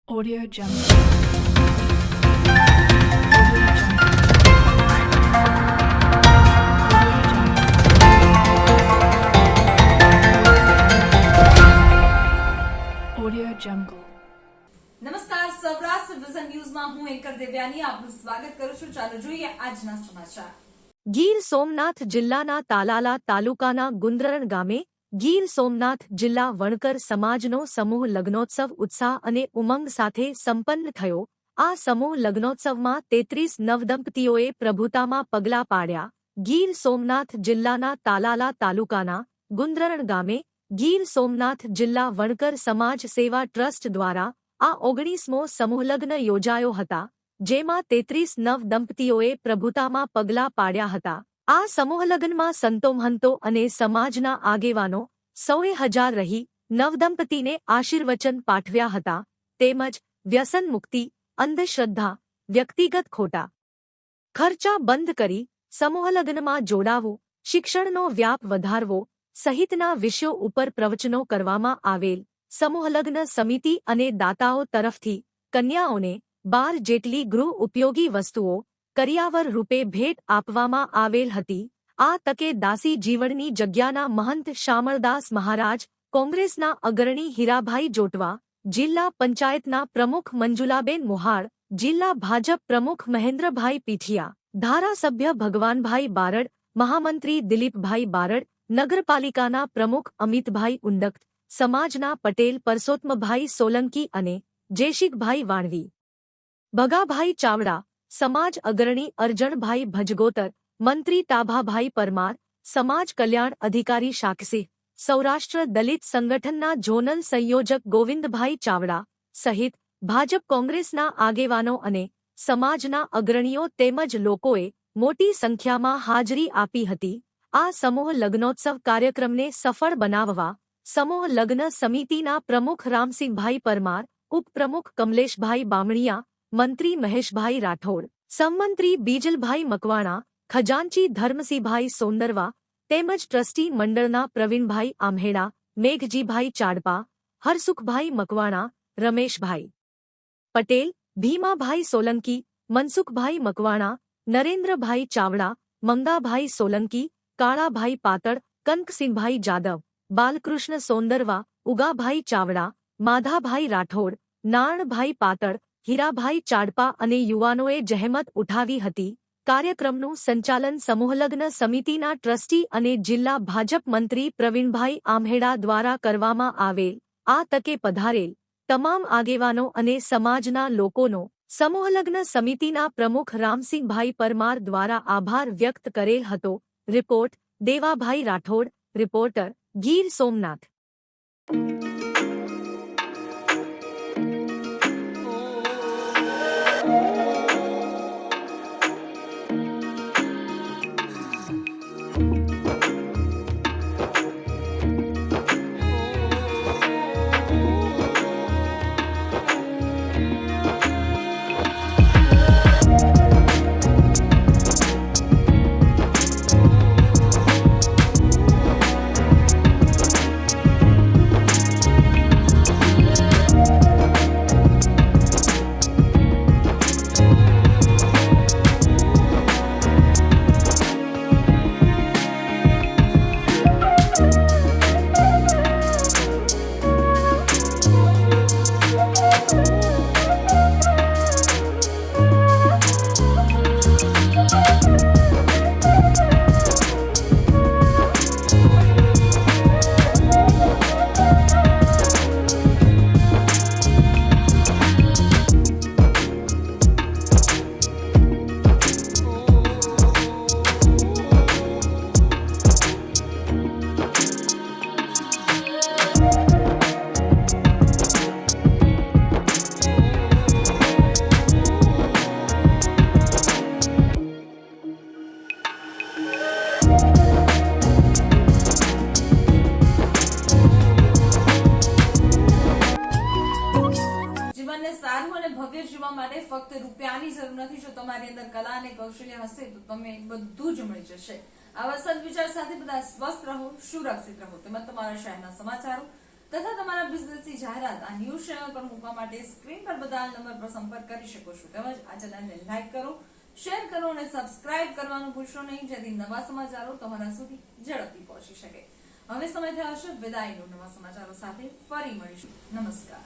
Audio Jungle. Audio Jungle. નમસ્કાર, Saurashtra vision ન્યૂઝમાં હું એન્કર દેવ્યાની આપનું સ્વાગત કરું છું. ચાલો જોઈએ આજના સમાચાર. ગીર સોમનાથ જિલ્લાના તાલાલા તાલુકાના ગુંદરણ ગામે ગીર સોમનાથ જિલ્લા વણકર સમાજનો સમૂહ લગ્નોત્સવ ઉત્સાહ અને ઉમંગ સાથે સંપન્ન થયો. આ સમૂહ લગ્નોત્સવમાં 33 નવદંપતીઓએ પ્રભુતામાં પગલાં પાડ્યા. ગીર સોમનાથ જિલ્લાના તાલાલા તાલુકાના ગુંદરણ ગામે ગીર સોમનાથ જિલ્લા વણકર સમાજ સેવા ટ્રસ્ટ દ્વારા આ 19મો સમૂહલગ્ન યોજાયો હતા, જેમાં 33 નવદંપતીઓએ પ્રભુતામાં પગલાં પાડ્યા હતા. આ સમૂહલગ્નમાં સંતો મહંતો અને સમાજના આગેવાનો સૌએ હાજર રહી નવદંપતીને આશીર્વચન પાઠવ્યા હતા, તેમજ વ્યસન મુક્તિ, અંધશ્રદ્ધા, વ્યક્તિગત ખોટા ખર્ચા બંધ કરી સમૂહલગ્નમાં જોડાવું, શિક્ષણનો વ્યાપ વધારવો સહિતના વિષયો ઉપર પ્રવચનો કરવામાં આવેલ. સમૂહલગ્ન સમિતિ અને દાતાઓ તરફથી કન્યાઓને 12 જેટલી ગૃહ ઉપયોગી વસ્તુઓ કરિયાવર રૂપે ભેટ આપવામાં આવેલ હતી. આ તકે દાસી જીવણની જગ્યાના મહંત શામળદાસ મહારાજ, કોંગ્રેસના અગ્રણી હીરાભાઈ જોટવા, જિલ્લા પંચાયતના પ્રમુખ મંજુલાબેન મોહાળ, જિલ્લા ભાજપ પ્રમુખ મહેન્દ્રભાઈ પીઠિયા, ધારાસભ્ય ભગવાનભાઈ બારડ, મહામંત્રી દિલીપભાઈ બારડ, નગરપાલિકાના પ્રમુખ અમિતભાઈ ઉંડક, સમાજના પટેલ પરસોત્મભાઈ સોલંકી અને જેશિકભાઈ વાણવી, ભગાભાઈ ચાવડા, સમાજ અગ્રણી અરજણભાઈ ભજગોતર, મંત્રી ટાભાભાઈ પરમાર, સમાજ કલ્યાણ અધિકારી શાકસિંહ, સૌરાષ્ટ્ર દલિત સંગઠનના ઝોનલ સંયોજક ગોવિંદભાઈ ચાવડા સહિત ભાજપ કોંગ્રેસના આગેવાનો અને સમાજના અગ્રણીઓ તેમજ લોકોએ મોટી સંખ્યામાં હાજરી આપી હતી. આ સમૂહ લગ્નોત્સવ કાર્યક્રમને સફળ બનાવવા સમૂહ લગ્ન સમિતિના પ્રમુખ રામસિંહભાઈ પરમાર, ઉપપ્રમુખ કમલેશભાઈ બામણીયા, મંત્રી મહેશભાઈ રાઠોડ, સંમંત્રી બીજલભાઈ મકવાણા, ખજાનચી ધર્મસિંહભાઈ સોંદરવા તેમજ ટ્રસ્ટી મંડળના પ્રવીણભાઈ આમ્હેડા, મેઘજીભાઈ ચાડપા, હરસુખભાઈ મકવાણા, રમેશભાઈ પટેલ, ભીમાભાઈ સોલંકી, મનસુખભાઈ મકવાણા, નરેન્દ્રભાઈ ચાવડા, મંગાભાઈ સોલંકી, કાળાભાઈ પાતળ, કનકસિંહભાઈ જાદવ, બાલકૃષ્ણ સોંદરવા, ઉગાભાઈ ચાવડા, માધાભાઈ રાઠોડ, નારણભાઈ પાતળ, હીરાભાઈ ચાડપા અને યુવાનોએ જહેમત ઉઠાવી હતી. કાર્યક્રમનું સંચાલન સમૂહલગ્ન સમિતિના ટ્રસ્ટી અને જિલ્લા ભાજપ મંત્રી પ્રવીણભાઈ આમ્હેડા દ્વારા કરવામાં આવેલ. આ તકે પધારેલ તમામ આગેવાનો અને સમાજના લોકોનો સમૂહલગ્ન સમિતિના પ્રમુખ રામસિંહભાઈ પરમાર દ્વારા આભાર વ્યક્ત કરેલ હતો. Report Devabhai Rathod, reporter Gir Somnath. જીવનને સારું અને ભવ્ય જીવવા માટે ફક્ત રૂપિયાની જરૂર નથી. જો તમારી અંદર કલા અને કૌશલ્ય હશે તો તમે બધું જ મળી જશે. આવા સદવિચાર સાથે બધા સ્વસ્થ રહો, સુરક્ષિત રહો. તેમજ તમારા શહેરના સમાચારો તથા તમારા બિઝનેસની જાહેરાત આ ન્યૂઝ ચેનલ પર મૂકવા માટે સ્ક્રીન પર બતાવેલ નંબર પર સંપર્ક કરી શકો છો. તેમજ આ ચેનલને લાઈક કરો, શેર કરો અને સબસ્ક્રાઇબ કરવાનું ભૂલશો નહીં, જેથી નવા સમાચારો તમારા સુધી ઝડપથી પહોંચી શકે. હવે સમય થયો છે વિદાયનો. નવા સમાચારો સાથે ફરી મળીશું. નમસ્કાર.